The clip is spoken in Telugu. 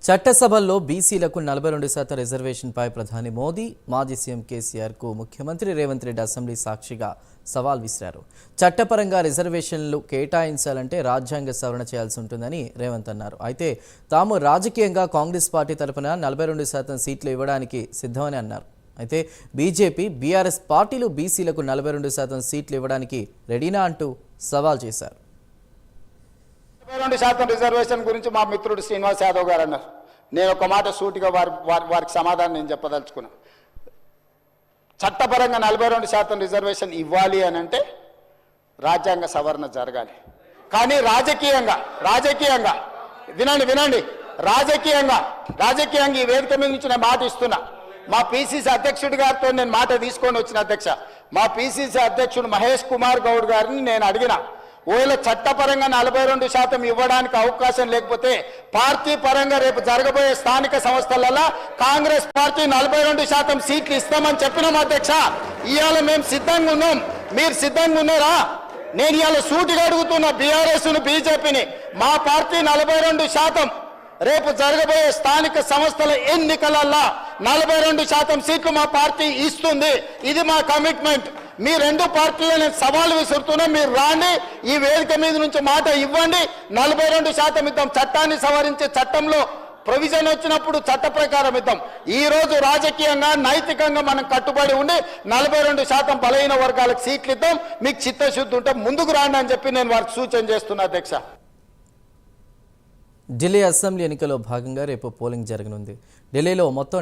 చట్టసభల్లో బీసీలకు 42% రిజర్వేషన్పై ప్రధాని మోదీ, మాజీ సీఎం కేసీఆర్కు ముఖ్యమంత్రి రేవంత్ రెడ్డి అసెంబ్లీ సాక్షిగా సవాల్ విసిరారు. చట్టపరంగా రిజర్వేషన్లు కేటాయించాలంటే రాజ్యాంగ సవరణ చేయాల్సి ఉంటుందని రేవంత్ అన్నారు. అయితే తాము రాజకీయంగా కాంగ్రెస్ పార్టీ తరఫున 42% సీట్లు ఇవ్వడానికి సిద్ధమని అన్నారు. అయితే బీజేపీ, బీఆర్ఎస్ పార్టీలు బీసీలకు 42% సీట్లు ఇవ్వడానికి రెడీనా అంటూ సవాల్ చేశారు. 42% రిజర్వేషన్ గురించి మా మిత్రుడు శ్రీనివాస్ యాదవ్ గారు అన్నారు. నేను ఒక మాట సూటిగా వారికి సమాధానం నేను చెప్పదలుచుకున్నా. చట్టపరంగా 42% రిజర్వేషన్ ఇవ్వాలి అని అంటే రాజ్యాంగ సవరణ జరగాలి. కానీ రాజకీయంగా వినండి రాజకీయంగా ఈ వేదిక మీద నుంచి నేను మాట ఇస్తున్నా. మా పిసిసి అధ్యక్షుడి గారితో నేను మాట తీసుకొని వచ్చిన అధ్యక్ష, మా పిసిసి అధ్యక్షుడు మహేష్ కుమార్ గౌడ్ గారిని నేను అడిగిన, ఒకవేళ చట్టపరంగా 42% ఇవ్వడానికి అవకాశం లేకపోతే పార్టీ పరంగా రేపు జరగబోయే స్థానిక సంస్థలలో కాంగ్రెస్ పార్టీ 42% సీట్లు ఇస్తామని చెప్పినాం అధ్యక్ష. ఇవాళ మేము సిద్ధంగా ఉన్నాం, మీరు సిద్ధంగా ఉన్నారా? నేను ఇవాళ సూటిగా అడుగుతున్న బీఆర్ఎస్ను, బీజేపీని, మా పార్టీ 42% రేపు జరగబోయే స్థానిక సంస్థల ఎన్నికలలో 42% సీట్లు మా పార్టీ ఇస్తుంది. ఇది మా కమిట్మెంట్. మీ రెండు పార్టీలు నేను సవాలు విసురుతున్నా, మీరు రాండి, ఈ వేదిక మీద నుంచి మాట ఇవ్వండి, 42% ఇద్దాం. చట్టాన్ని సవరించే చట్టంలో ప్రొవిజన్ వచ్చినప్పుడు చట్ట ప్రకారం ఇద్దాం. ఈ రోజు రాజకీయంగా, నైతికంగా మనం కట్టుబడి ఉండి 42% బలహీన వర్గాలకు సీట్లు ఇద్దాం. మీకు చిత్తశుద్ధి ఉంటే ముందుకు రాండి అని చెప్పి నేను వారికి సూచన చేస్తున్నా అధ్యక్ష. ఢిల్లీ అసెంబ్లీ ఎన్నికల్లో భాగంగా రేపు పోలింగ్ జరగనుంది. ఢిల్లీలో మొత్తం